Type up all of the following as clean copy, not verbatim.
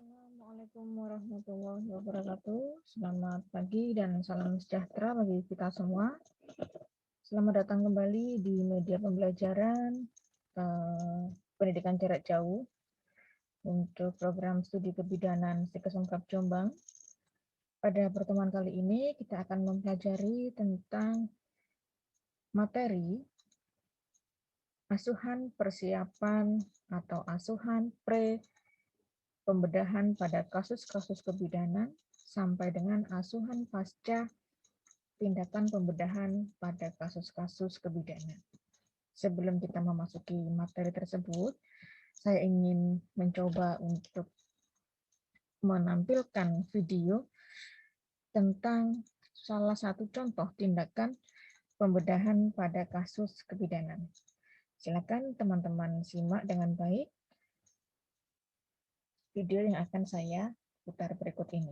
Assalamualaikum warahmatullahi wabarakatuh. Selamat pagi dan salam sejahtera bagi kita semua. Selamat datang kembali di media pembelajaran pendidikan jarak jauh untuk program studi kebidanan Stikesongkap Jombang. Pada pertemuan kali ini kita akan mempelajari tentang materi asuhan persiapan atau asuhan pembedahan pada kasus-kasus kebidanan sampai dengan asuhan pasca tindakan pembedahan pada kasus-kasus kebidanan. Sebelum kita memasuki materi tersebut, saya ingin mencoba untuk menampilkan video tentang salah satu contoh tindakan pembedahan pada kasus kebidanan. Silakan teman-teman simak dengan baik video yang akan saya putar berikut ini.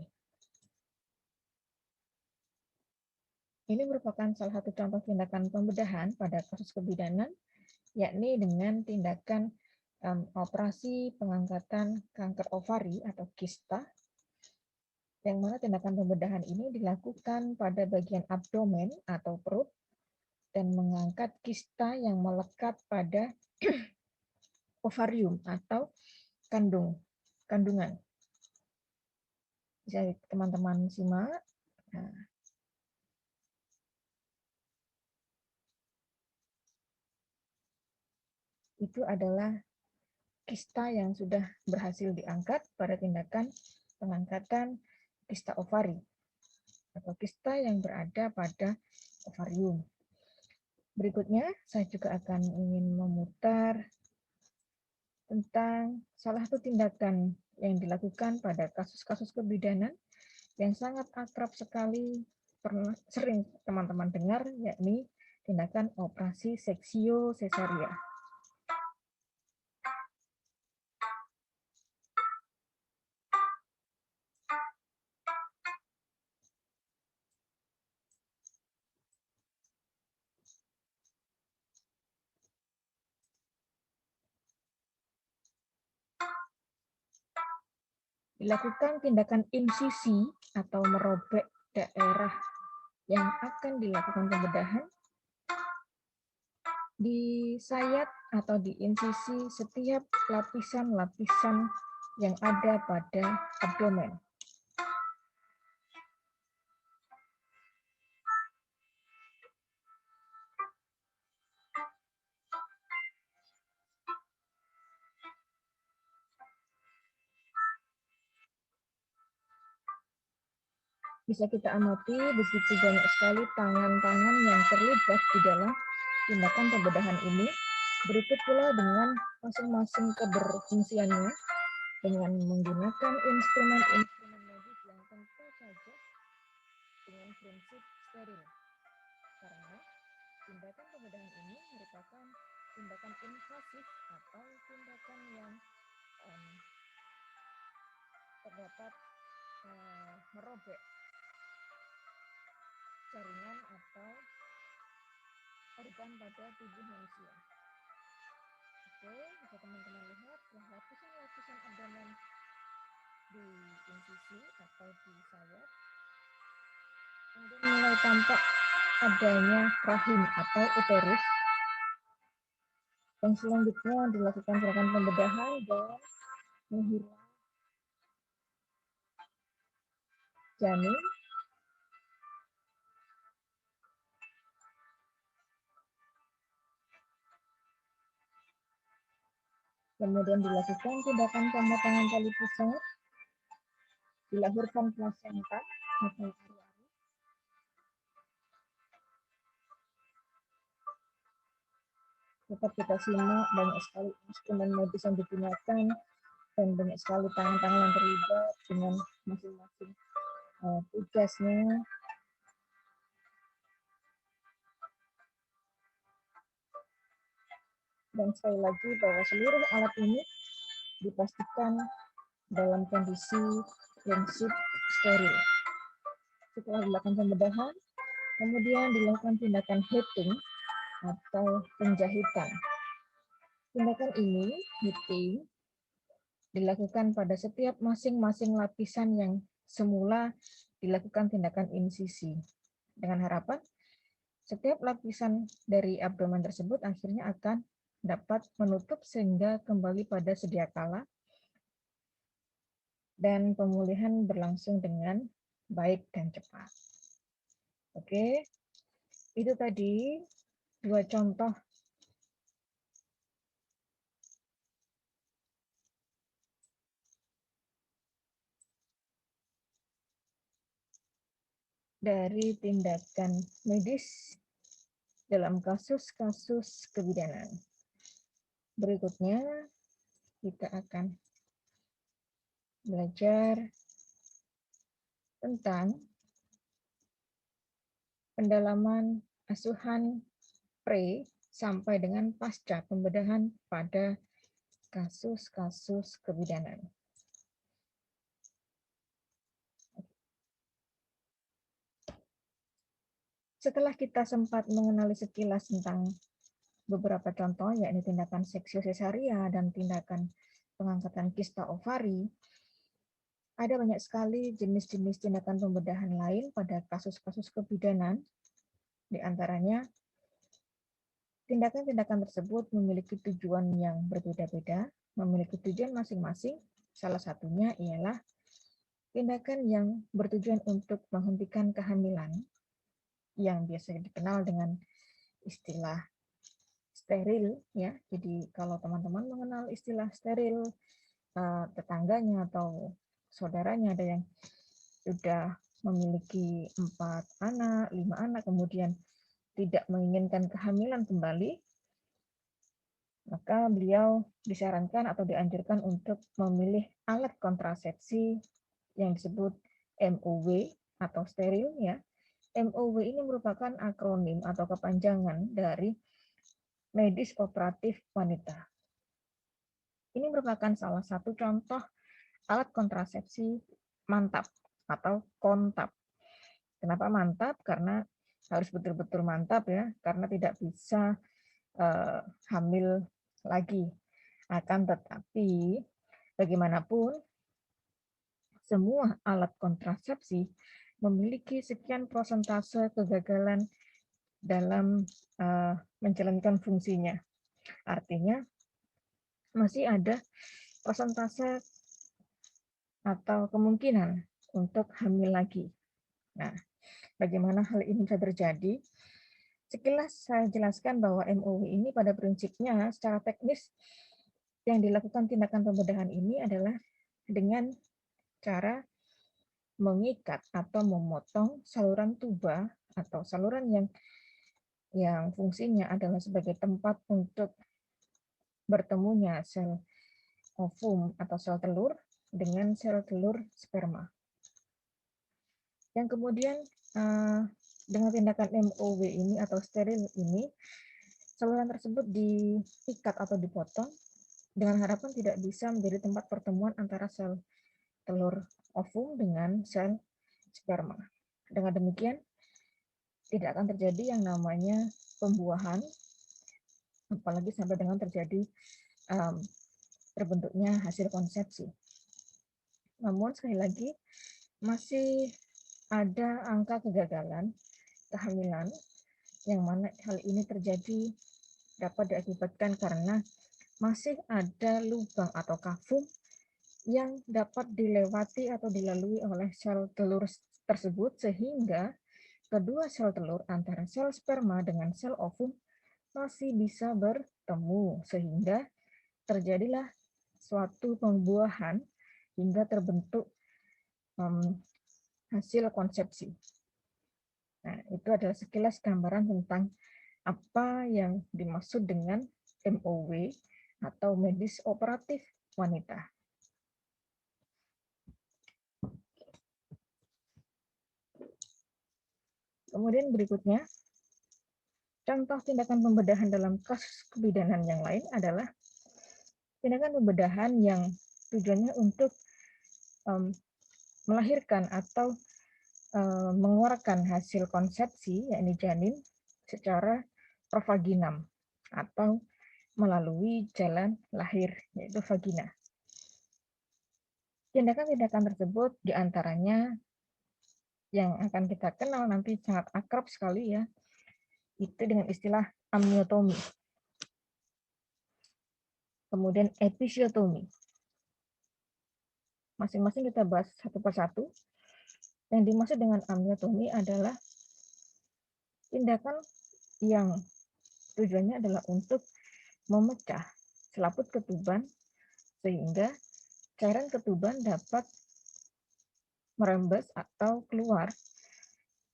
Ini merupakan salah satu contoh tindakan pembedahan pada kasus kebidanan, yakni dengan tindakan operasi pengangkatan kanker ovari atau kista, yang mana tindakan pembedahan ini dilakukan pada bagian abdomen atau perut dan mengangkat kista yang melekat pada ovarium atau kandungan. Bisa teman-teman simak. Nah, itu adalah kista yang sudah berhasil diangkat pada tindakan pengangkatan kista ovari atau kista yang berada pada ovarium. Berikutnya, saya juga akan ingin memutar tentang salah satu tindakan yang dilakukan pada kasus-kasus kebidanan yang sangat akrab sekali, sering teman-teman dengar, yakni tindakan operasi seksio sesaria. Dilakukan tindakan insisi atau merobek daerah yang akan dilakukan pembedahan di sayat atau di insisi setiap lapisan-lapisan yang ada pada abdomen. Bisa kita amati begitu banyak sekali tangan-tangan yang terlibat di dalam tindakan pembedahan ini. Berikut pula dengan masing-masing keberfungsiannya dengan menggunakan instrumen-instrumen medis yang tentu saja dengan prinsip steril. Karena tindakan pembedahan ini merupakan tindakan invasif atau tindakan yang terdapat merobek jaringan atau organ pada tubuh manusia. Oke, bisa teman-teman lihat lapisan-lapisan abdomen di insisi atau di sayat. Kemudian mulai tampak adanya rahim atau uterus. Dan selanjutnya dilakukan gerakan pembedahan dan menghilang janin. Kemudian dilakukan tindakan pematangan tali pusat, dilahirkan plasenta atau ari-ari. Tetap kita simak banyak sekali instrumen medis yang digunakan dan banyak sekali tangan-tangan yang terlibat dengan masing-masing tugasnya. Dan sekali lagi bahwa seluruh alat ini dipastikan dalam kondisi prinsip steril. Setelah dilakukan pembedahan, kemudian dilakukan tindakan heating atau penjahitan. Tindakan ini, heating, dilakukan pada setiap masing-masing lapisan yang semula dilakukan tindakan insisi. Dengan harapan setiap lapisan dari abdomen tersebut akhirnya akan dapat menutup sehingga kembali pada sedia kala dan pemulihan berlangsung dengan baik dan cepat. Oke, itu tadi 2 contoh dari tindakan medis dalam kasus-kasus kebidanan. Berikutnya kita akan belajar tentang pendalaman asuhan pre sampai dengan pasca pembedahan pada kasus-kasus kebidanan. Setelah kita sempat mengenali sekilas tentang beberapa contoh, yakni tindakan seksio sesaria dan tindakan pengangkatan kista ovari, ada banyak sekali jenis-jenis tindakan pembedahan lain pada kasus-kasus kebidanan. Di antaranya, tindakan-tindakan tersebut memiliki tujuan yang berbeda-beda, memiliki tujuan masing-masing. Salah satunya ialah tindakan yang bertujuan untuk menghentikan kehamilan, yang biasanya dikenal dengan istilah steril, ya. Jadi kalau teman-teman mengenal istilah steril, tetangganya atau saudaranya ada yang sudah memiliki 4 anak, 5 anak, kemudian tidak menginginkan kehamilan kembali, maka beliau disarankan atau dianjurkan untuk memilih alat kontrasepsi yang disebut MOW atau steril, ya. MOW ini merupakan akronim atau kepanjangan dari medis operatif wanita. Ini merupakan salah satu contoh alat kontrasepsi mantap atau kontap. Kenapa mantap? Karena harus betul-betul mantap, ya, karena tidak bisa hamil lagi. Akan tetapi bagaimanapun semua alat kontrasepsi memiliki sekian persentase kegagalan dalam menjalankan fungsinya. Artinya masih ada persentase atau kemungkinan untuk hamil lagi. Nah, bagaimana hal ini bisa terjadi? Sekilas saya jelaskan bahwa MOW ini pada prinsipnya secara teknis yang dilakukan tindakan pembedahan ini adalah dengan cara mengikat atau memotong saluran tuba atau saluran yang fungsinya adalah sebagai tempat untuk bertemunya sel ovum atau sel telur dengan sel telur sperma. Yang kemudian dengan tindakan MOW ini atau steril ini, saluran tersebut diikat atau dipotong dengan harapan tidak bisa menjadi tempat pertemuan antara sel telur ovum dengan sel sperma. Dengan demikian, tidak akan terjadi yang namanya pembuahan, apalagi sampai dengan terjadi terbentuknya hasil konsepsi. Namun sekali lagi, masih ada angka kegagalan kehamilan yang mana hal ini terjadi dapat diakibatkan karena masih ada lubang atau kafum yang dapat dilewati atau dilalui oleh sel telur tersebut sehingga kedua sel telur antara sel sperma dengan sel ovum masih bisa bertemu sehingga terjadilah suatu pembuahan hingga terbentuk hasil konsepsi. Nah, itu adalah sekilas gambaran tentang apa yang dimaksud dengan MOW atau medis operatif wanita. Kemudian berikutnya, contoh tindakan pembedahan dalam kasus kebidanan yang lain adalah tindakan pembedahan yang tujuannya untuk melahirkan atau mengeluarkan hasil konsepsi, yakni janin, secara provaginam atau melalui jalan lahir, yaitu vagina. Tindakan-tindakan tersebut diantaranya yang akan kita kenal nanti sangat akrab sekali ya, itu dengan istilah amniotomi. Kemudian episiotomi. Masing-masing kita bahas satu persatu. Yang dimaksud dengan amniotomi adalah tindakan yang tujuannya adalah untuk memecah selaput ketuban sehingga cairan ketuban dapat merembes atau keluar.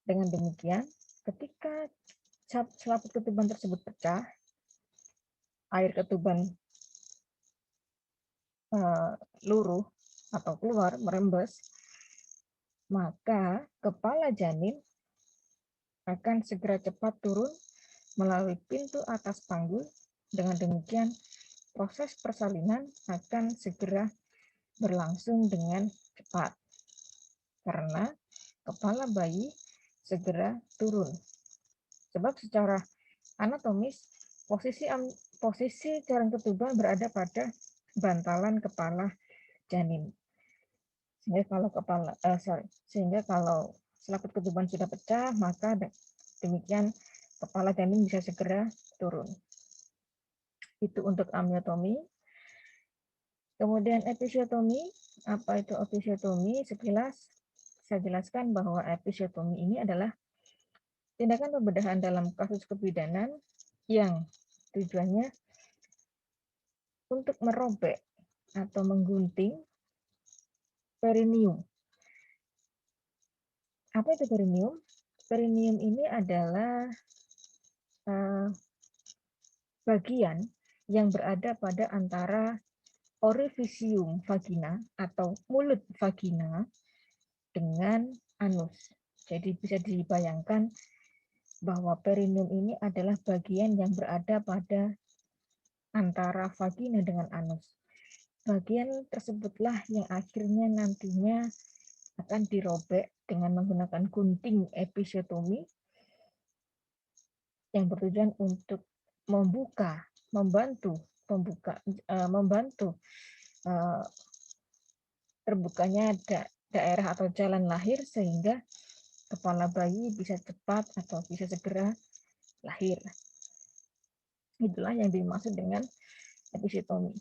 Dengan demikian, ketika selaput ketuban tersebut pecah, air ketuban luruh atau keluar, merembes, maka kepala janin akan segera cepat turun melalui pintu atas panggul. Dengan demikian, proses persalinan akan segera berlangsung dengan cepat karena kepala bayi segera turun. Sebab secara anatomis posisi cairan ketuban berada pada bantalan kepala janin. Sehingga kalau selaput ketuban sudah pecah, maka demikian kepala janin bisa segera turun. Itu untuk amniotomi. Kemudian episiotomi, apa itu episiotomi? Sekilas saya jelaskan bahwa episiotomi ini adalah tindakan pembedahan dalam kasus kebidanan yang tujuannya untuk merobek atau menggunting perineum. Apa itu perineum? Perineum ini adalah bagian yang berada pada antara orifisium vagina atau mulut vagina dengan anus. Jadi bisa dibayangkan bahwa perineum ini adalah bagian yang berada pada antara vagina dengan anus. Bagian tersebutlah yang akhirnya nantinya akan dirobek dengan menggunakan gunting episiotomi yang bertujuan untuk membantu terbukanya daerah atau jalan lahir sehingga kepala bayi bisa cepat atau bisa segera lahir. Itulah yang dimaksud dengan episiotomi.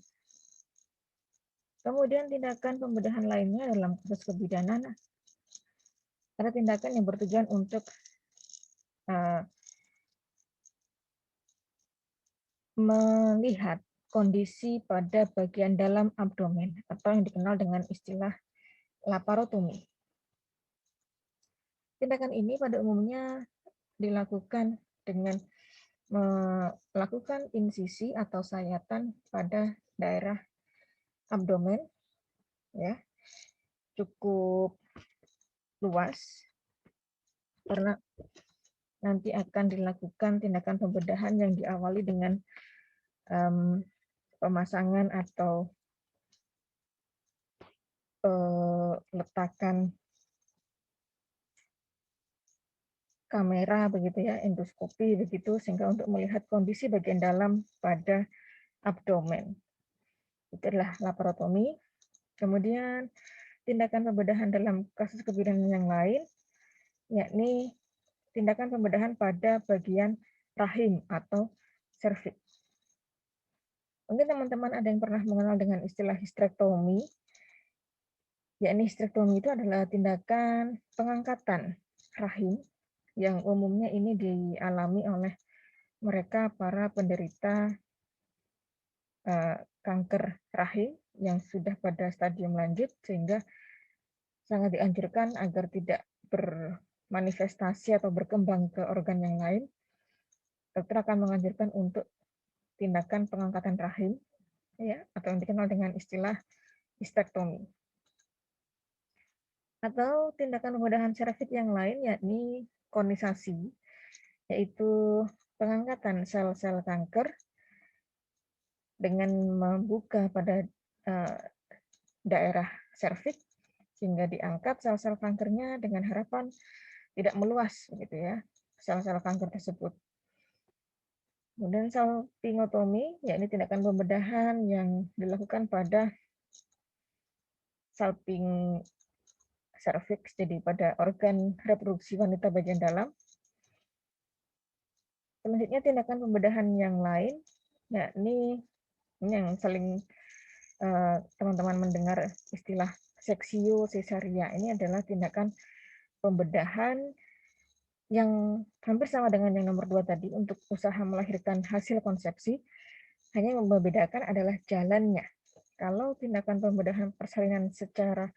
Kemudian tindakan pembedahan lainnya dalam kasus kebidanan ada tindakan yang bertujuan untuk melihat kondisi pada bagian dalam abdomen atau yang dikenal dengan istilah laparotomi. Tindakan ini pada umumnya dilakukan dengan melakukan insisi atau sayatan pada daerah abdomen, ya, cukup luas karena nanti akan dilakukan tindakan pembedahan yang diawali dengan pemasangan atau letakkan kamera begitu ya, endoskopi begitu, sehingga untuk melihat kondisi bagian dalam pada abdomen. Itu adalah laparotomi. Kemudian tindakan pembedahan dalam kasus kebidanan yang lain, yakni tindakan pembedahan pada bagian rahim atau serviks. Mungkin teman-teman ada yang pernah mengenal dengan istilah histrektomi, yakni histrektomi itu adalah tindakan pengangkatan rahim yang umumnya ini dialami oleh mereka para penderita kanker rahim yang sudah pada stadium lanjut sehingga sangat dianjurkan agar tidak bermanifestasi atau berkembang ke organ yang lain. Dokter akan menganjurkan untuk tindakan pengangkatan rahim, ya, atau yang dikenal dengan istilah histrektomi. Atau tindakan pembedahan serviks yang lain yakni konisasi, yaitu pengangkatan sel-sel kanker dengan membuka pada daerah serviks sehingga diangkat sel-sel kankernya dengan harapan tidak meluas, gitu ya, sel-sel kanker tersebut. Kemudian salpingotomi, yakni tindakan pembedahan yang dilakukan pada salping cervix, jadi pada organ reproduksi wanita bagian dalam. Selanjutnya tindakan pembedahan yang lain, yakni ini yang sering teman-teman mendengar istilah seksio cesaria. Ini adalah tindakan pembedahan yang hampir sama dengan yang nomor 2 tadi untuk usaha melahirkan hasil konsepsi, hanya yang membedakan adalah jalannya. Kalau tindakan pembedahan persalinan secara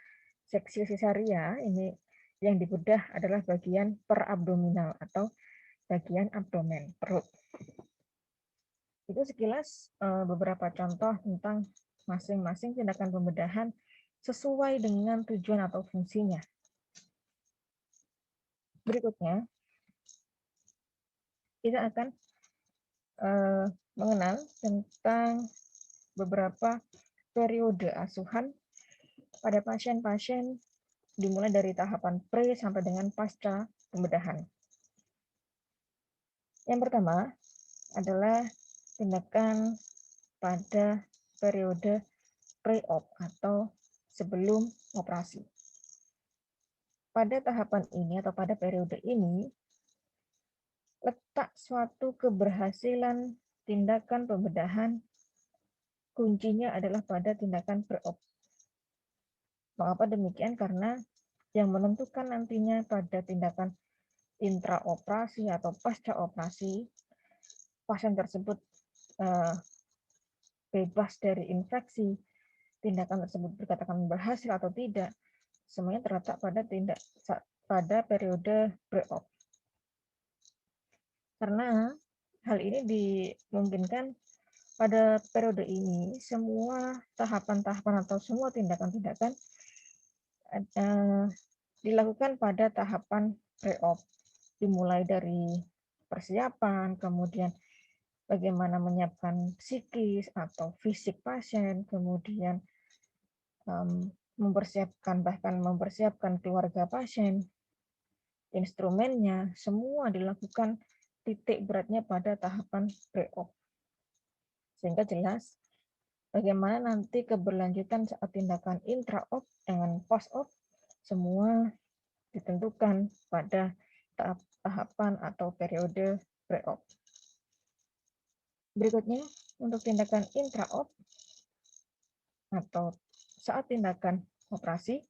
seksio cesaria, ini yang dibedah adalah bagian perabdominal atau bagian abdomen, perut. Itu sekilas beberapa contoh tentang masing-masing tindakan pembedahan sesuai dengan tujuan atau fungsinya. Berikutnya, kita akan mengenal tentang beberapa periode asuhan pada pasien-pasien dimulai dari tahapan pre sampai dengan pasca pembedahan. Yang pertama adalah tindakan pada periode pre-op atau sebelum operasi. Pada tahapan ini atau pada periode ini, letak suatu keberhasilan tindakan pembedahan kuncinya adalah pada tindakan pre-op. Mengapa demikian? Karena yang menentukan nantinya pada tindakan intraoperasi atau pasca operasi, pasien tersebut bebas dari infeksi, tindakan tersebut dikatakan berhasil atau tidak, semuanya terletak pada periode pre-op. Karena hal ini dimungkinkan pada periode ini semua tahapan-tahapan atau semua tindakan-tindakan dilakukan pada tahapan pre-op, dimulai dari persiapan, kemudian bagaimana menyiapkan psikis atau fisik pasien, kemudian mempersiapkan keluarga pasien, instrumennya, semua dilakukan titik beratnya pada tahapan pre-op. Sehingga jelas bagaimana nanti keberlanjutan saat tindakan intra-op dengan post-op, semua ditentukan pada tahapan atau periode pre-op. Berikutnya, untuk tindakan intra-op atau saat tindakan operasi,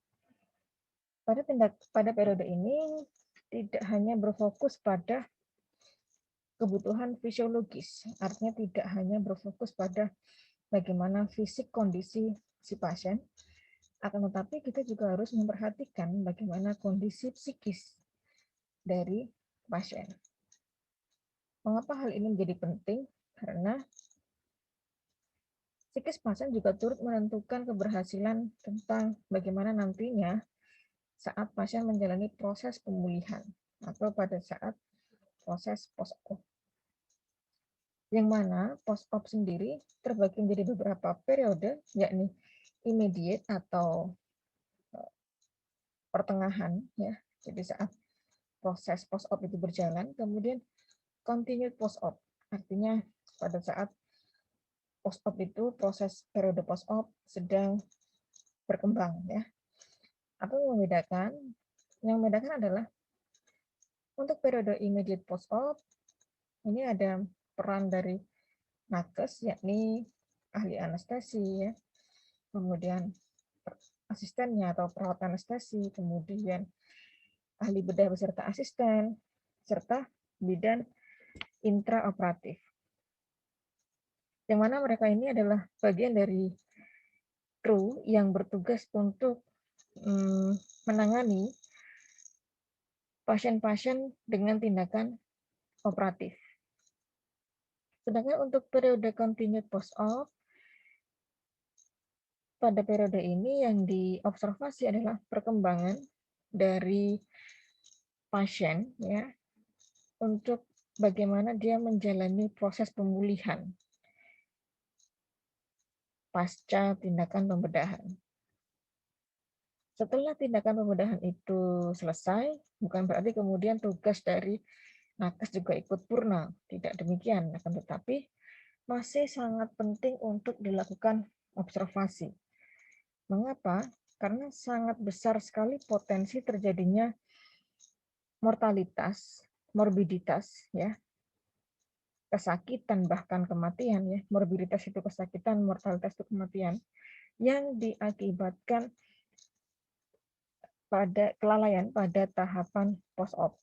pada periode ini tidak hanya berfokus pada kebutuhan fisiologis, artinya tidak hanya berfokus pada bagaimana fisik kondisi si pasien, akan tetapi kita juga harus memperhatikan bagaimana kondisi psikis dari pasien. Mengapa hal ini menjadi penting? Karena psikis pasien juga turut menentukan keberhasilan tentang bagaimana nantinya saat pasien menjalani proses pemulihan atau pada saat proses post-op. Yang mana post-op sendiri terbagi menjadi beberapa periode, yakni immediate atau pertengahan, ya. Jadi saat proses post-op itu berjalan, kemudian continued post-op, artinya pada saat post-op itu proses periode post-op sedang berkembang, ya. Apa yang membedakan? Yang membedakan adalah untuk periode immediate post-op ini ada peran dari nakes, yakni ahli anestesi, ya. Kemudian asistennya atau perawat anestesi, kemudian ahli bedah beserta asisten, serta bidan intraoperatif. Yang mana mereka ini adalah bagian dari kru yang bertugas untuk menangani pasien-pasien dengan tindakan operatif. Sedangkan untuk periode continued post-op, pada periode ini yang diobservasi adalah perkembangan dari pasien, ya, untuk bagaimana dia menjalani proses pemulihan pasca tindakan pembedahan. Setelah tindakan pembedahan itu selesai, bukan berarti kemudian tugas dari nakes juga ikut purna, tidak demikian, akan tetapi masih sangat penting untuk dilakukan observasi. Mengapa? karena sangat besar sekali potensi terjadinya mortalitas, morbiditas, ya, kesakitan bahkan kematian, ya. Morbiditas itu kesakitan, mortalitas itu kematian yang diakibatkan pada kelalaian pada tahapan post-op.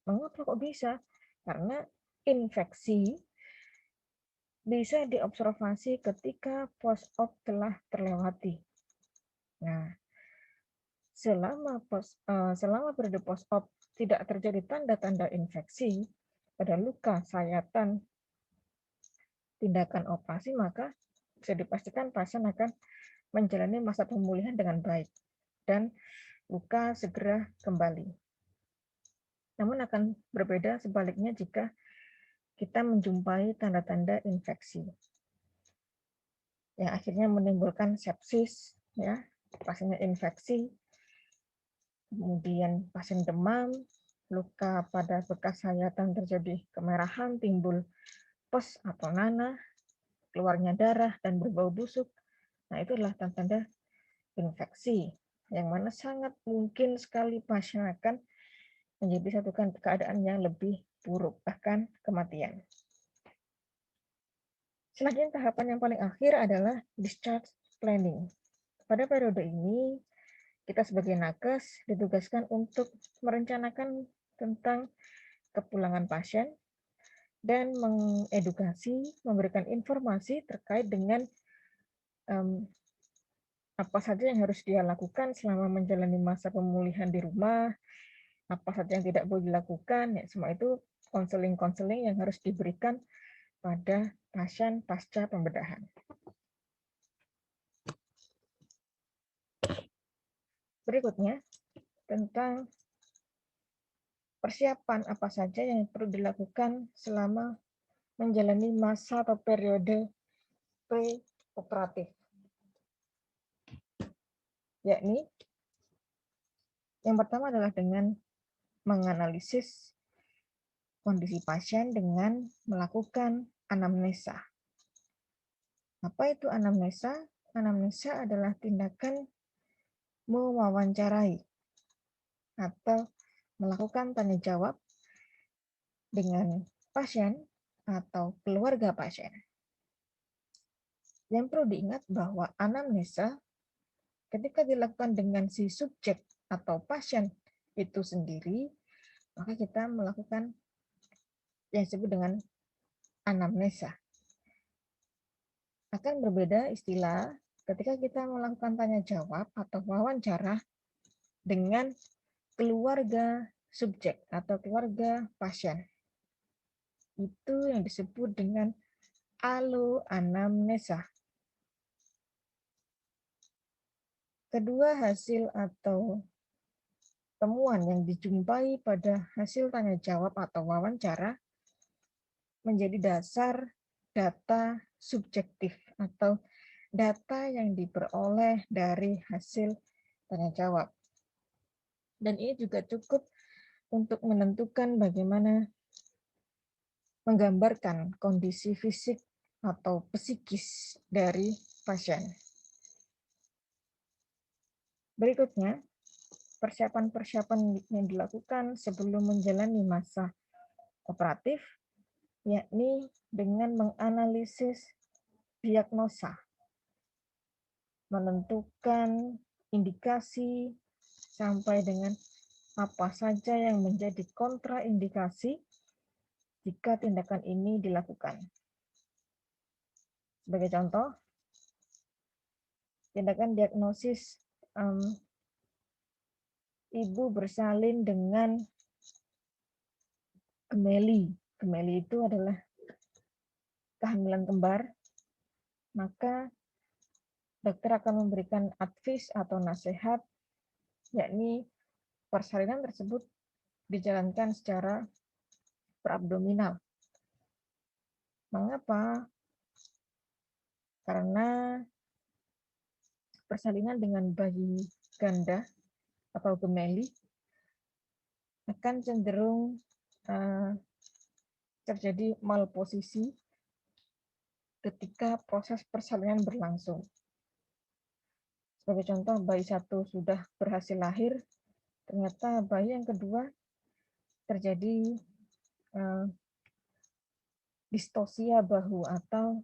Mengapa kok bisa? Karena infeksi bisa diobservasi ketika post-op telah terlewati. Nah, selama periode post-op tidak terjadi tanda-tanda infeksi pada luka, sayatan, tindakan operasi, maka bisa dipastikan pasien akan menjalani masa pemulihan dengan baik dan luka segera kembali. Namun akan berbeda sebaliknya jika kita menjumpai tanda-tanda infeksi yang akhirnya menimbulkan sepsis, ya, pasiennya infeksi, kemudian pasien demam, luka pada bekas sayatan terjadi kemerahan, timbul pus atau nanah, keluarnya darah dan berbau busuk. Nah, itu adalah tanda-tanda infeksi yang mana sangat mungkin sekali pasien akan menjadi satu keadaan yang lebih buruk, bahkan kematian. Selanjutnya tahapan yang paling akhir adalah discharge planning. Pada periode ini, kita sebagai nakes ditugaskan untuk merencanakan tentang kepulangan pasien dan mengedukasi, memberikan informasi terkait dengan apa saja yang harus dia lakukan selama menjalani masa pemulihan di rumah, apa saja yang tidak boleh dilakukan, ya, semua itu konseling-konseling yang harus diberikan pada pasien pasca pembedahan. Berikutnya, tentang persiapan apa saja yang perlu dilakukan selama menjalani masa atau periode pre-operatif. Yakni, yang pertama adalah dengan menganalisis kondisi pasien dengan melakukan anamnesa. Apa itu anamnesa? Anamnesa adalah tindakan mewawancarai atau melakukan tanya jawab dengan pasien atau keluarga pasien. Yang perlu diingat bahwa anamnesa ketika dilakukan dengan si subjek atau pasien itu sendiri, maka kita melakukan yang disebut dengan anamnesa. Akan berbeda istilah ketika kita melakukan tanya jawab atau wawancara dengan keluarga subjek atau keluarga pasien. Itu yang disebut dengan aloanamnesa. Kedua hasil atau temuan yang dijumpai pada hasil tanya jawab atau wawancara menjadi dasar data subjektif atau data yang diperoleh dari hasil tanya jawab. Dan ini juga cukup untuk menentukan bagaimana menggambarkan kondisi fisik atau psikis dari pasien. Berikutnya, persiapan-persiapan yang dilakukan sebelum menjalani masa operatif, yakni dengan menganalisis diagnosa, menentukan indikasi sampai dengan apa saja yang menjadi kontraindikasi jika tindakan ini dilakukan. Sebagai contoh, tindakan diagnosis ibu bersalin dengan gemeli. Gemeli itu adalah kehamilan kembar, maka dokter akan memberikan advice atau nasihat, yakni persalinan tersebut dijalankan secara perabdominal. Mengapa? Karena persalinan dengan bayi ganda atau gemeli akan cenderung terjadi malposisi ketika proses persalinan berlangsung. Sebagai contoh, bayi satu sudah berhasil lahir, ternyata bayi yang kedua terjadi distosia bahu atau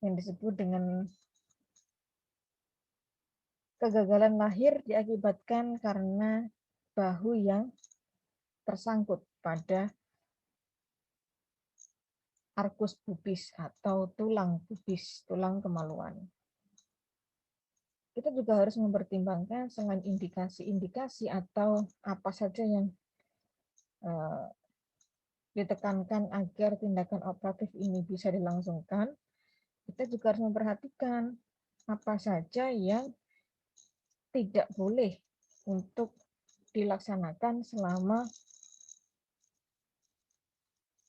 yang disebut dengan kegagalan lahir diakibatkan karena bahu yang tersangkut pada arkus pubis atau tulang pubis, tulang kemaluan. Kita juga harus mempertimbangkan selain indikasi-indikasi atau apa saja yang ditekankan agar tindakan operatif ini bisa dilangsungkan, kita juga harus memperhatikan apa saja yang tidak boleh untuk dilaksanakan selama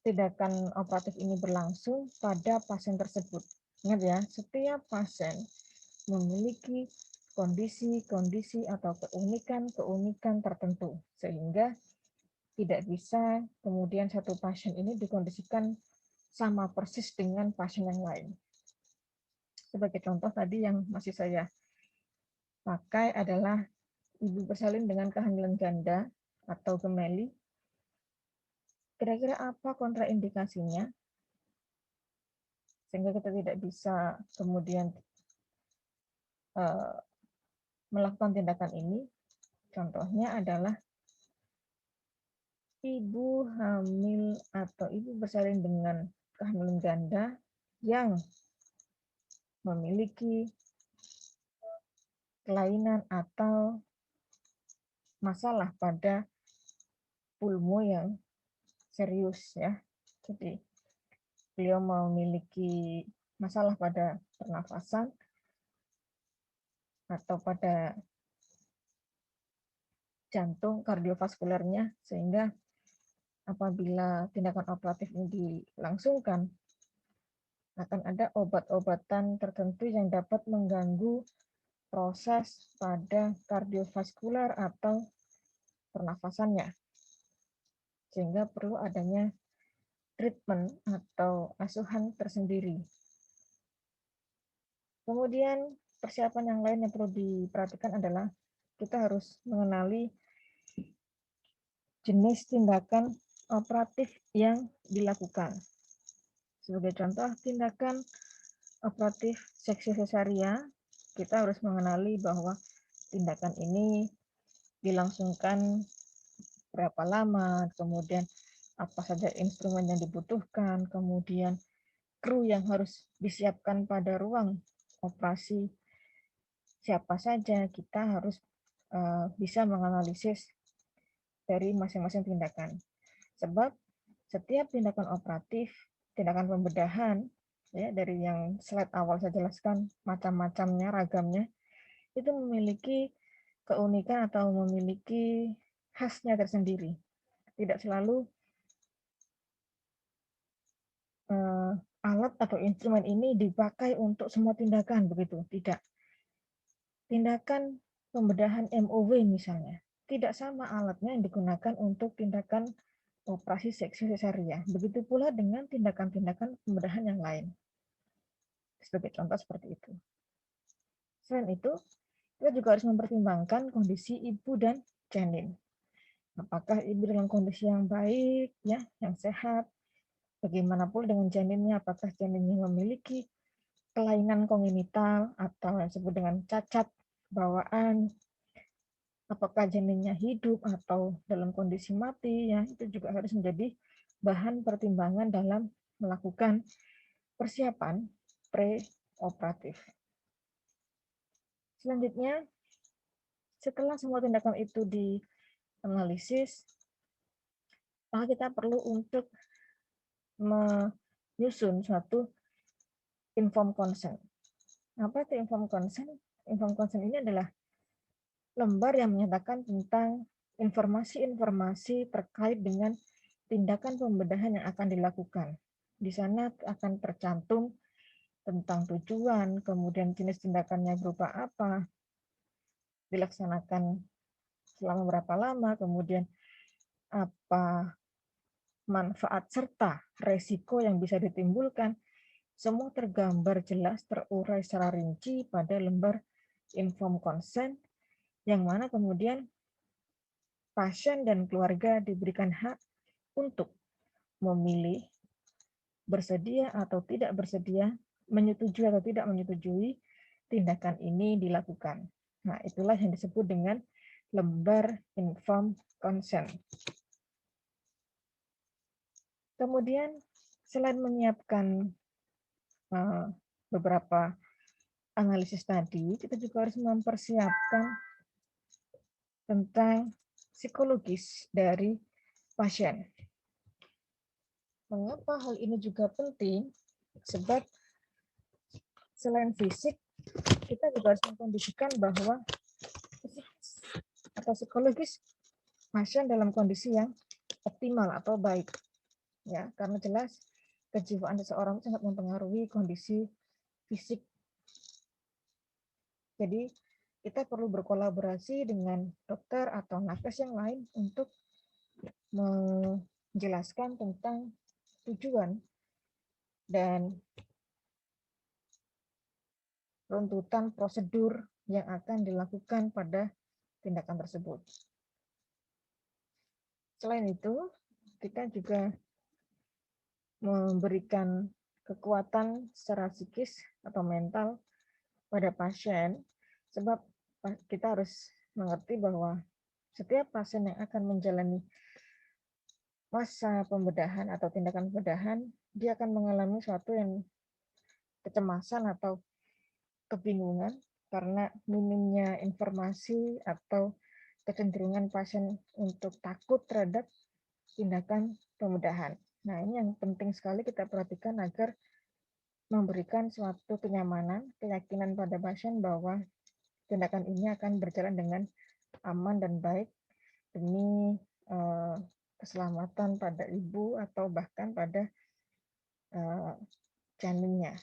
tindakan operatif ini berlangsung pada pasien tersebut. Ingat ya, setiap pasien memiliki kondisi-kondisi atau keunikan-keunikan tertentu, sehingga tidak bisa kemudian satu pasien ini dikondisikan sama persis dengan pasien yang lain. Sebagai contoh tadi yang masih saya pakai adalah ibu bersalin dengan kehamilan ganda atau gemeli. Kira-kira apa kontraindikasinya? Sehingga kita tidak bisa kemudian melakukan tindakan ini. Contohnya adalah ibu hamil atau ibu bersalin dengan kehamilan ganda yang memiliki kelainan atau masalah pada pulmo yang serius ya. Jadi beliau memiliki masalah pada pernafasan atau pada jantung kardiovaskulernya, sehingga apabila tindakan operatif ini dilangsungkan akan ada obat-obatan tertentu yang dapat mengganggu proses pada kardiovaskuler atau pernafasannya, sehingga perlu adanya treatment atau asuhan tersendiri. Kemudian persiapan yang lain yang perlu diperhatikan adalah kita harus mengenali jenis tindakan operatif yang dilakukan. Sebagai contoh, tindakan operatif seksi sesaria, kita harus mengenali bahwa tindakan ini dilangsungkan berapa lama, kemudian apa saja instrumen yang dibutuhkan, kemudian kru yang harus disiapkan pada ruang operasi siapa saja. Kita harus bisa menganalisis dari masing-masing tindakan. Sebab setiap tindakan operatif, tindakan pembedahan, ya dari yang slide awal saya jelaskan macam-macamnya, ragamnya, itu memiliki keunikan atau memiliki khasnya tersendiri. Tidak selalu alat atau instrumen ini dipakai untuk semua tindakan, begitu. Tidak. Tindakan pembedahan MOW misalnya, tidak sama alatnya yang digunakan untuk tindakan operasi seksi sesaria. Begitu pula dengan tindakan-tindakan pembedahan yang lain. Sebagai contoh seperti itu. Selain itu, kita juga harus mempertimbangkan kondisi ibu dan janin. Apakah ibu dalam kondisi yang baik, ya, yang sehat? Bagaimanapun dengan janinnya, apakah janinnya memiliki kelainan kongenital atau yang disebut dengan cacat bawaan? Apakah janinnya hidup atau dalam kondisi mati? Ya, itu juga harus menjadi bahan pertimbangan dalam melakukan persiapan preoperatif. Selanjutnya, setelah semua tindakan itu dianalisis, maka kita perlu untuk menyusun suatu informed consent. Apa itu informed consent? Informed consent ini adalah lembar yang menyatakan tentang informasi-informasi terkait dengan tindakan pembedahan yang akan dilakukan. Di sana akan tercantum tentang tujuan, kemudian jenis tindakannya berupa apa, dilaksanakan selama berapa lama, kemudian apa manfaat serta resiko yang bisa ditimbulkan, semua tergambar jelas, terurai secara rinci pada lembar informed consent, yang mana kemudian pasien dan keluarga diberikan hak untuk memilih bersedia atau tidak bersedia, menyetujui atau tidak menyetujui tindakan ini dilakukan. Nah, itulah yang disebut dengan lembar informed consent. Kemudian, selain menyiapkan beberapa analisis tadi, kita juga harus mempersiapkan tentang psikologis dari pasien. Mengapa hal ini juga penting? Sebab selain fisik, kita juga harus mengkondisikan bahwa atau psikologis pasien dalam kondisi yang optimal atau baik. Ya, karena jelas kejiwaan seseorang sangat mempengaruhi kondisi fisik. Jadi, kita perlu berkolaborasi dengan dokter atau nakes yang lain untuk menjelaskan tentang tujuan dan runtutan prosedur yang akan dilakukan pada tindakan tersebut. Selain itu, kita juga memberikan kekuatan secara psikis atau mental pada pasien, sebab kita harus mengerti bahwa setiap pasien yang akan menjalani masa pembedahan atau tindakan pembedahan, dia akan mengalami suatu yang kecemasan atau kebingungan karena minimnya informasi atau kecenderungan pasien untuk takut terhadap tindakan pembedahan. Nah, ini yang penting sekali kita perhatikan agar memberikan suatu kenyamanan, keyakinan pada pasien bahwa tindakan ini akan berjalan dengan aman dan baik demi keselamatan pada ibu atau bahkan pada janinnya.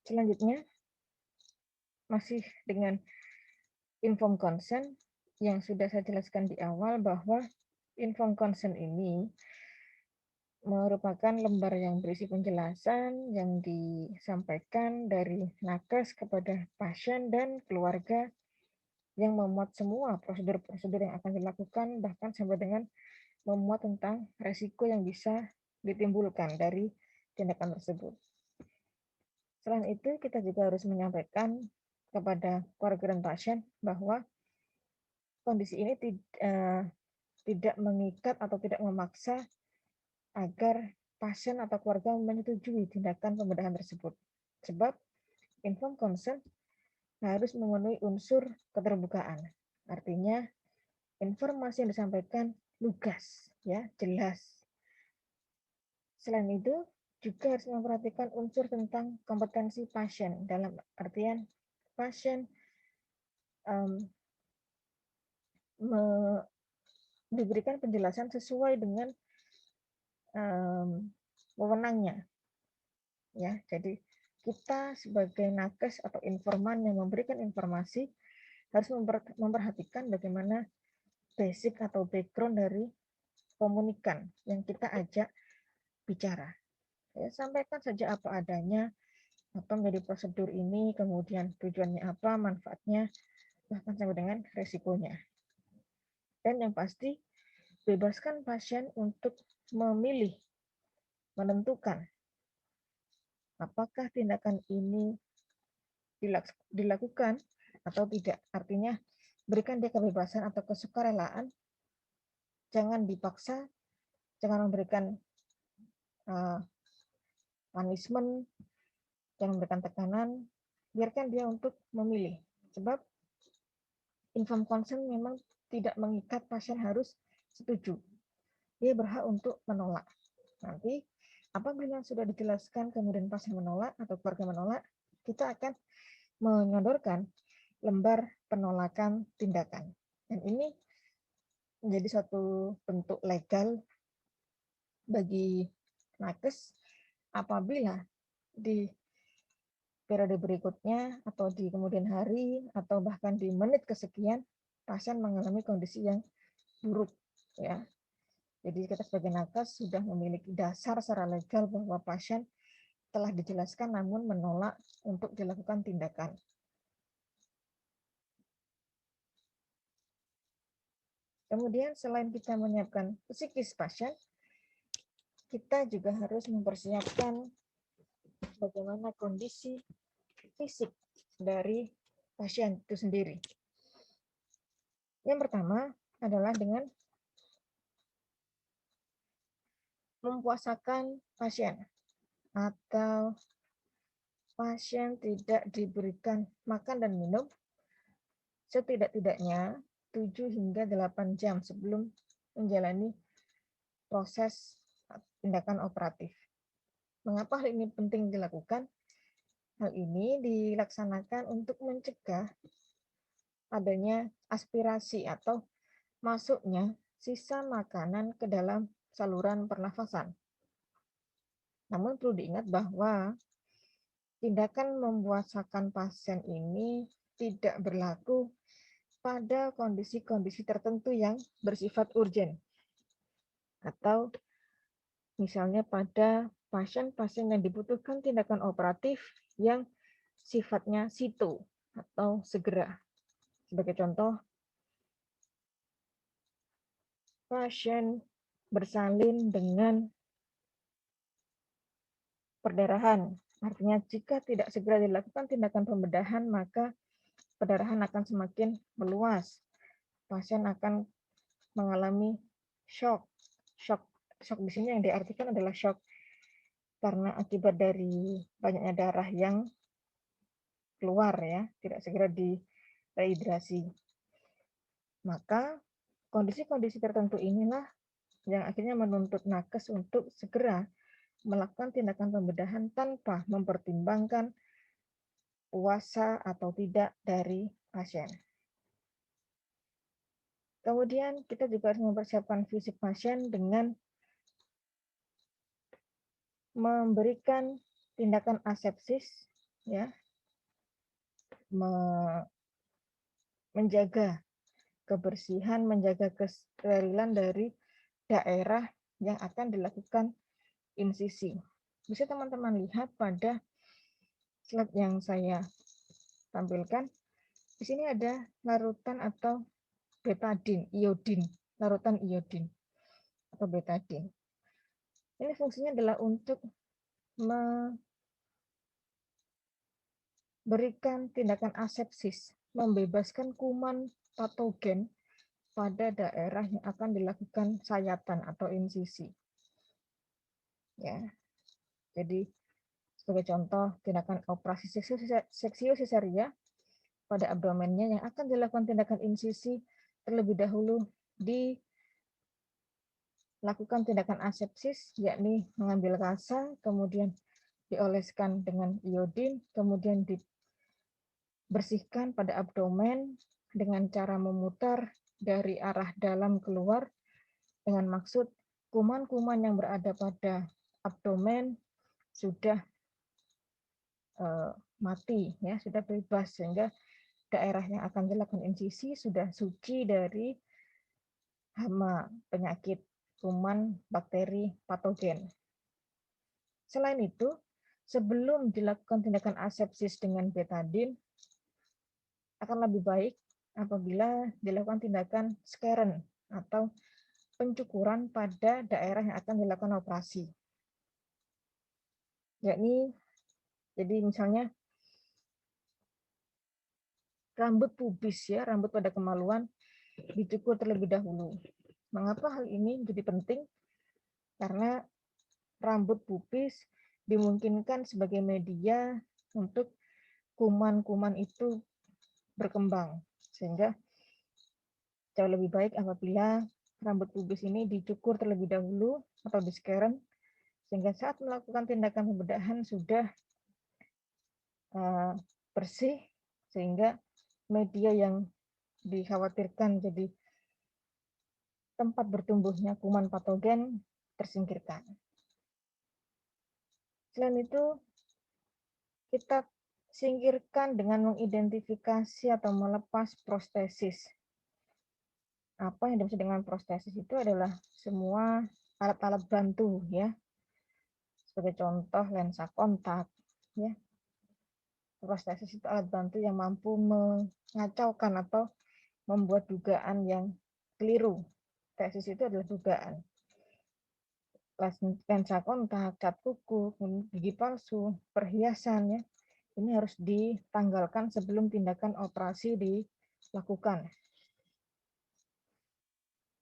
Selanjutnya, masih dengan informed consent yang sudah saya jelaskan di awal bahwa informed consent ini merupakan lembar yang berisi penjelasan yang disampaikan dari nakes kepada pasien dan keluarga yang memuat semua prosedur-prosedur yang akan dilakukan, bahkan sampai dengan memuat tentang resiko yang bisa ditimbulkan dari tindakan tersebut. Selain itu, kita juga harus menyampaikan kepada keluarga dan pasien bahwa kondisi ini tidak mengikat atau tidak memaksa agar pasien atau keluarga menyetujui tindakan pembedahan tersebut. Sebab informed consent harus memenuhi unsur keterbukaan. Artinya informasi yang disampaikan lugas, ya, jelas. Selain itu, juga harus memperhatikan unsur tentang kompetensi pasien dalam artian pasien diberikan penjelasan sesuai dengan wewenangnya. Ya, jadi kita sebagai nakes atau informan yang memberikan informasi harus memperhatikan bagaimana basic atau background dari komunikan yang kita ajak bicara. Ya, sampaikan saja apa adanya, apa menjadi prosedur ini, kemudian tujuannya apa, manfaatnya, bahkan sampai dengan resikonya. Dan yang pasti, bebaskan pasien untuk memilih, menentukan apakah tindakan ini dilakukan atau tidak. Artinya, berikan dia kebebasan atau kesukarelaan, jangan dipaksa, jangan memberikan punishment, jangan memberikan tekanan, biarkan dia untuk memilih. Sebab informed consent memang tidak mengikat pasien harus setuju. Dia berhak untuk menolak. Nanti apabila sudah dijelaskan kemudian pasien menolak atau keluarga menolak, kita akan menyodorkan lembar penolakan tindakan. Dan ini menjadi suatu bentuk legal bagi nakes apabila di periode berikutnya atau di kemudian hari atau bahkan di menit kesekian pasien mengalami kondisi yang buruk, ya. Jadi kita sebagai nakes sudah memiliki dasar secara legal bahwa pasien telah dijelaskan namun menolak untuk dilakukan tindakan. Kemudian selain kita menyiapkan psikis pasien, kita juga harus mempersiapkan bagaimana kondisi fisik dari pasien itu sendiri. Yang pertama adalah dengan mempuasakan pasien atau pasien tidak diberikan makan dan minum setidak-tidaknya 7 hingga 8 jam sebelum menjalani proses tindakan operatif. Mengapa hal ini penting dilakukan? Hal ini dilaksanakan untuk mencegah adanya aspirasi atau masuknya sisa makanan ke dalam saluran pernafasan. Namun perlu diingat bahwa tindakan mempuasakan pasien ini tidak berlaku pada kondisi-kondisi tertentu yang bersifat urgen. Atau misalnya pada pasien-pasien yang dibutuhkan tindakan operatif yang sifatnya situ atau segera. Sebagai contoh, pasien bersalin dengan perdarahan. Artinya jika tidak segera dilakukan tindakan pembedahan, maka perdarahan akan semakin meluas. Pasien akan mengalami shock. Shock di sini yang diartikan adalah shock karena akibat dari banyaknya darah yang keluar ya, tidak segera direhidrasi. Maka kondisi-kondisi tertentu inilah yang akhirnya menuntut nakes untuk segera melakukan tindakan pembedahan tanpa mempertimbangkan puasa atau tidak dari pasien. Kemudian kita juga harus mempersiapkan fisik pasien dengan memberikan tindakan asepsis, ya, menjaga kebersihan, menjaga kesterilan dari daerah yang akan dilakukan insisi. Bisa teman-teman lihat pada slide yang saya tampilkan. Di sini ada larutan atau betadin, iodin, larutan iodin atau betadin. Ini fungsinya adalah untuk memberikan tindakan asepsis, membebaskan kuman patogen pada daerah yang akan dilakukan sayatan atau insisi. Ya. Jadi sebagai contoh tindakan operasi seksio sesaria pada abdomennya yang akan dilakukan tindakan insisi terlebih dahulu dilakukan tindakan asepsis, yakni mengambil kasa, kemudian dioleskan dengan iodin, kemudian dibersihkan pada abdomen dengan cara memutar dari arah dalam keluar dengan maksud kuman-kuman yang berada pada abdomen sudah mati, ya, sudah bebas, sehingga daerah yang akan dilakukan insisi sudah suci dari hama, penyakit, kuman, bakteri, patogen. Selain itu, sebelum dilakukan tindakan asepsis dengan betadin, akan lebih baik apabila dilakukan tindakan skeren atau pencukuran pada daerah yang akan dilakukan operasi. Yakni, jadi misalnya rambut pubis, ya, rambut pada kemaluan dicukur terlebih dahulu. Mengapa hal ini menjadi penting? Karena rambut pubis dimungkinkan sebagai media untuk kuman-kuman itu berkembang, sehingga jauh lebih baik apabila rambut pubis ini dicukur terlebih dahulu atau diskeren, sehingga saat melakukan tindakan pembedahan sudah bersih, sehingga media yang dikhawatirkan jadi tempat bertumbuhnya kuman patogen tersingkirkan. Selain itu, kita singkirkan dengan mengidentifikasi atau melepas prostesis. Apa yang dimaksud dengan prostesis itu adalah semua alat-alat bantu, ya, Sebagai contoh lensa kontak, ya. Prostesis itu alat bantu yang mampu mengacaukan atau membuat dugaan yang keliru. Tesis itu adalah dugaan. Lensa kontak, cat kuku, gigi palsu, perhiasan, ya. Ini harus ditanggalkan sebelum tindakan operasi dilakukan.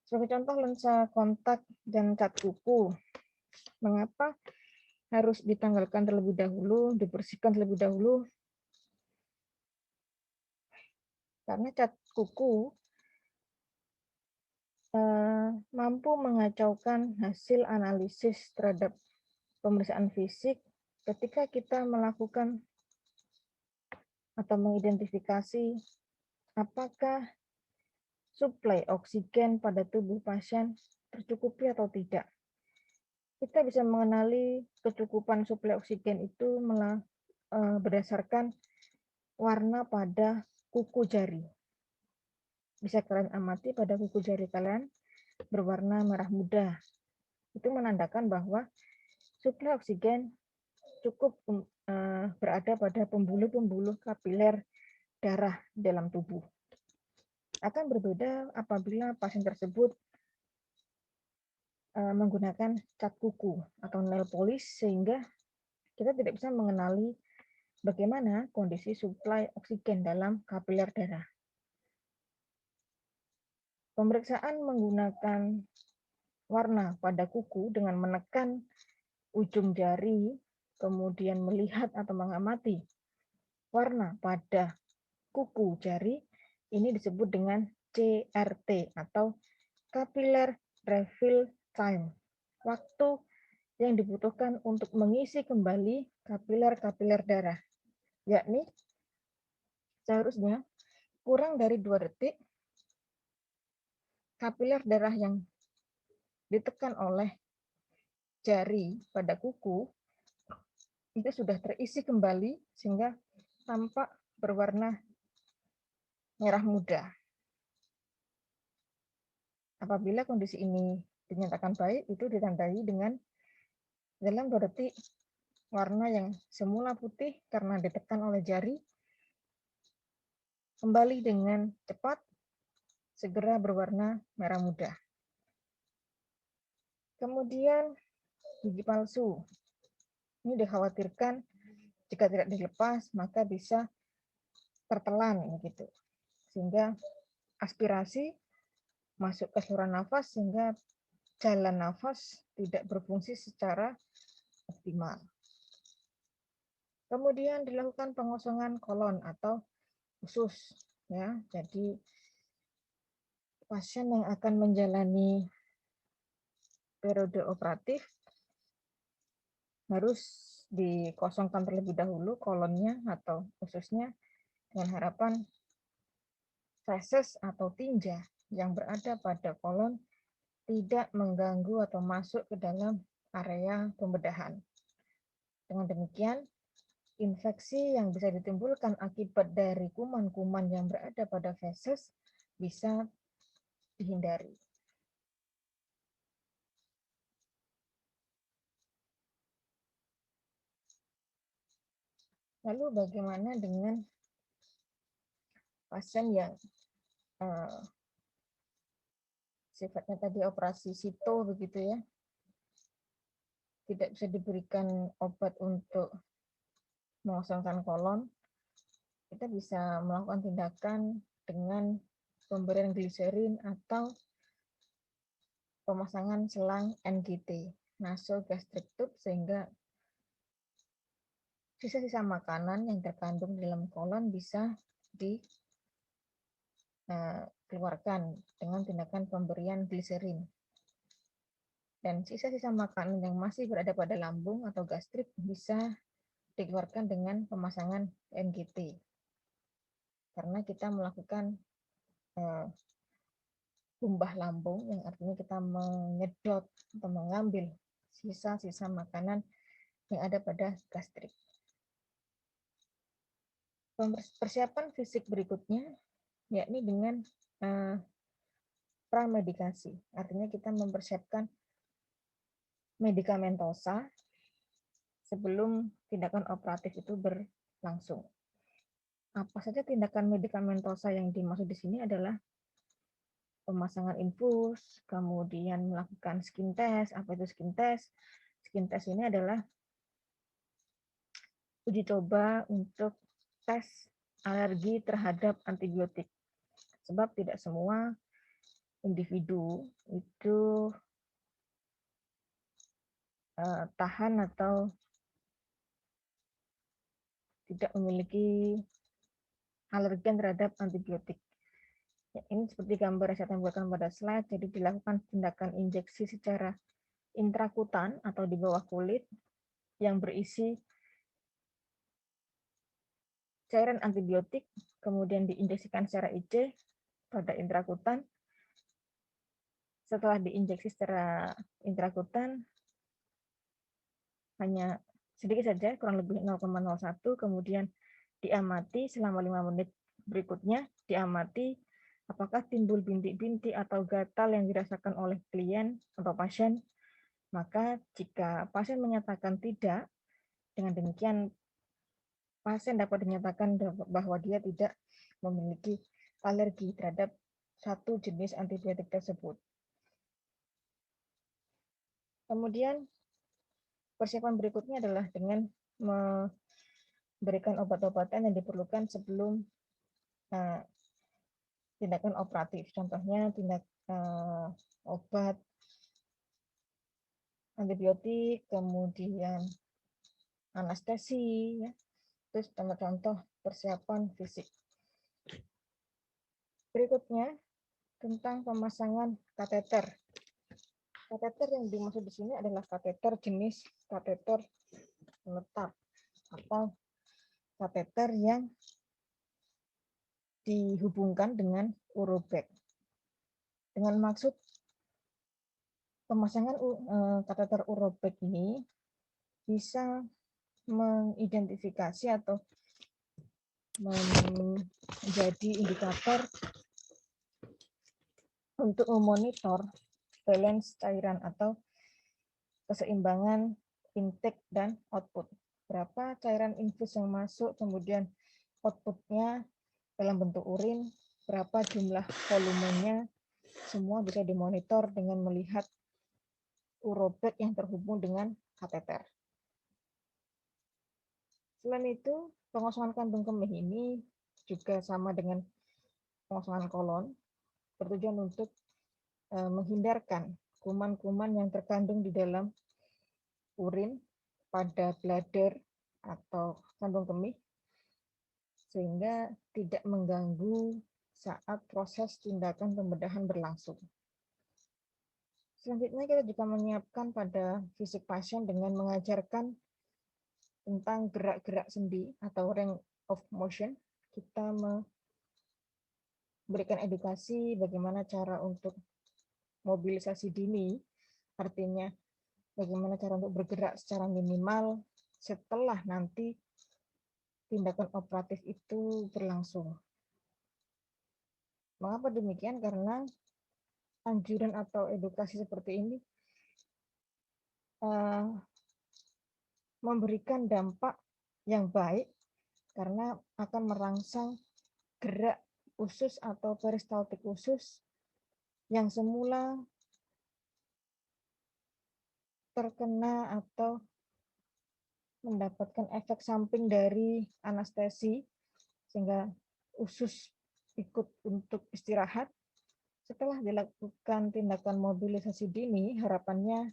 Sebagai contoh lensa kontak dan cat kuku. Mengapa harus ditanggalkan terlebih dahulu, dibersihkan terlebih dahulu? Karena cat kuku mampu mengacaukan hasil analisis terhadap pemeriksaan fisik ketika kita melakukan atau mengidentifikasi apakah suplai oksigen pada tubuh pasien tercukupi atau tidak. Kita bisa mengenali kecukupan suplai oksigen itu berdasarkan warna pada kuku jari. Bisa kalian amati pada kuku jari kalian berwarna merah muda. Itu menandakan bahwa suplai oksigen cukup berada pada pembuluh-pembuluh kapiler darah dalam tubuh. Akan berbeda apabila pasien tersebut menggunakan cat kuku atau nail polish, sehingga kita tidak bisa mengenali bagaimana kondisi suplai oksigen dalam kapiler darah. Pemeriksaan menggunakan warna pada kuku dengan menekan ujung jari, kemudian melihat atau mengamati warna pada kuku jari, ini disebut dengan CRT atau capillary refill time. Waktu yang dibutuhkan untuk mengisi kembali kapiler-kapiler darah, yakni seharusnya kurang dari 2 detik kapiler darah yang ditekan oleh jari pada kuku itu sudah terisi kembali sehingga tampak berwarna merah muda. Apabila kondisi ini dinyatakan baik, itu ditandai dengan dalam 2 detik warna yang semula putih karena ditekan oleh jari kembali dengan cepat segera berwarna merah muda. Kemudian gigi palsu. Ini dikhawatirkan jika tidak dilepas maka bisa tertelan gitu. Sehingga aspirasi masuk ke saluran nafas sehingga jalan nafas tidak berfungsi secara optimal. Kemudian dilakukan pengosongan kolon atau usus, ya. Jadi pasien yang akan menjalani periode operatif harus dikosongkan terlebih dahulu kolonnya atau ususnya dengan harapan feses atau tinja yang berada pada kolon tidak mengganggu atau masuk ke dalam area pembedahan. Dengan demikian, infeksi yang bisa ditimbulkan akibat dari kuman-kuman yang berada pada feses bisa dihindari. Lalu bagaimana dengan pasien yang sifatnya tadi operasi sito begitu ya, tidak bisa diberikan obat untuk mengosongkan kolon, kita bisa melakukan tindakan dengan pemberian gliserin atau pemasangan selang NGT, nasogastric tube, sehingga sisa-sisa makanan yang terkandung dalam kolon bisa dikeluarkan dengan tindakan pemberian gliserin. Dan sisa-sisa makanan yang masih berada pada lambung atau gastrik bisa dikeluarkan dengan pemasangan NGT. Karena kita melakukan tumbah lambung, yang artinya kita menyedot atau mengambil sisa-sisa makanan yang ada pada gastrik. Persiapan fisik berikutnya yakni dengan pramedikasi. Artinya kita mempersiapkan medikamentosa sebelum tindakan operatif itu berlangsung. Apa saja tindakan medikamentosa yang dimaksud di sini adalah pemasangan infus, kemudian melakukan skin test. Apa itu skin test? Skin test ini adalah uji coba untuk tes alergi terhadap antibiotik. Sebab tidak semua individu itu tahan atau tidak memiliki alergen terhadap antibiotik. Ya, ini seperti gambar yang saya tampilkan pada slide, jadi dilakukan tindakan injeksi secara intrakutan atau di bawah kulit yang berisi cairan antibiotik, kemudian diinjeksikan secara IC pada intrakutan. Setelah diinjeksi secara intrakutan, hanya sedikit saja, kurang lebih 0,01, kemudian diamati selama 5 menit berikutnya, diamati apakah timbul bintik-bintik atau gatal yang dirasakan oleh klien atau pasien. Maka jika pasien menyatakan tidak, dengan demikian pasien dapat dinyatakan bahwa dia tidak memiliki alergi terhadap satu jenis antibiotik tersebut. Kemudian persiapan berikutnya adalah dengan memberikan obat-obatan yang diperlukan sebelum tindakan operatif. Contohnya obat antibiotik, kemudian anestesi, ya. Terus contoh persiapan fisik. Berikutnya tentang pemasangan kateter. Kateter yang dimaksud di sini adalah kateter jenis kateter penetap atau kateter yang dihubungkan dengan urobag. Dengan maksud pemasangan kateter urobag ini bisa mengidentifikasi atau menjadi indikator untuk memonitor balance cairan atau keseimbangan intake dan output. Berapa cairan infus yang masuk, kemudian outputnya dalam bentuk urin, berapa jumlah volumenya, semua bisa dimonitor dengan melihat urobag yang terhubung dengan kateter. Selain itu, pengosongan kandung kemih ini juga sama dengan pengosongan kolon, bertujuan untuk menghindarkan kuman-kuman yang terkandung di dalam urin pada bladder atau kandung kemih, sehingga tidak mengganggu saat proses tindakan pembedahan berlangsung. Selanjutnya kita juga menyiapkan pada fisik pasien dengan mengajarkan tentang gerak-gerak sendi atau range of motion. Kita memberikan edukasi bagaimana cara untuk mobilisasi dini, artinya bagaimana cara untuk bergerak secara minimal setelah nanti tindakan operatif itu berlangsung. Mengapa demikian? Karena anjuran atau edukasi seperti ini memberikan dampak yang baik karena akan merangsang gerak usus atau peristaltik usus yang semula terkena atau mendapatkan efek samping dari anestesi sehingga usus ikut untuk istirahat. Setelah dilakukan tindakan mobilisasi dini, harapannya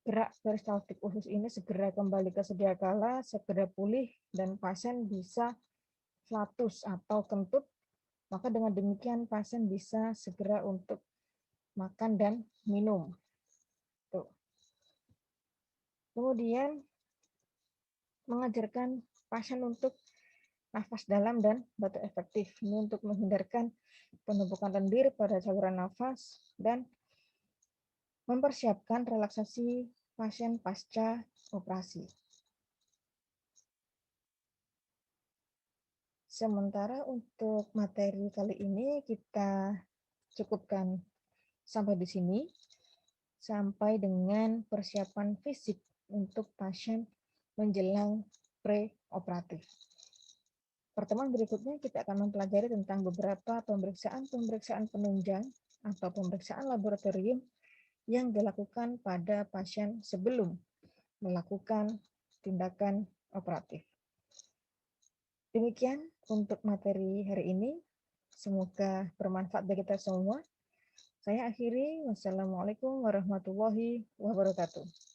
gerak peristaltik usus ini segera kembali ke sedia kala, segera pulih, dan pasien bisa flatus atau kentut. Maka dengan demikian pasien bisa segera untuk makan dan minum. Tuh. Kemudian mengajarkan pasien untuk nafas dalam dan batuk efektif. Ini untuk menghindarkan penumpukan lendir pada saluran nafas dan mempersiapkan relaksasi pasien pasca operasi. Sementara untuk materi kali ini kita cukupkan sampai di sini. Sampai dengan persiapan fisik untuk pasien menjelang preoperatif. Pertemuan berikutnya kita akan mempelajari tentang beberapa pemeriksaan penunjang atau pemeriksaan laboratorium yang dilakukan pada pasien sebelum melakukan tindakan operatif. Demikian untuk materi hari ini. Semoga bermanfaat bagi kita semua. Saya akhiri. Wassalamualaikum warahmatullahi wabarakatuh.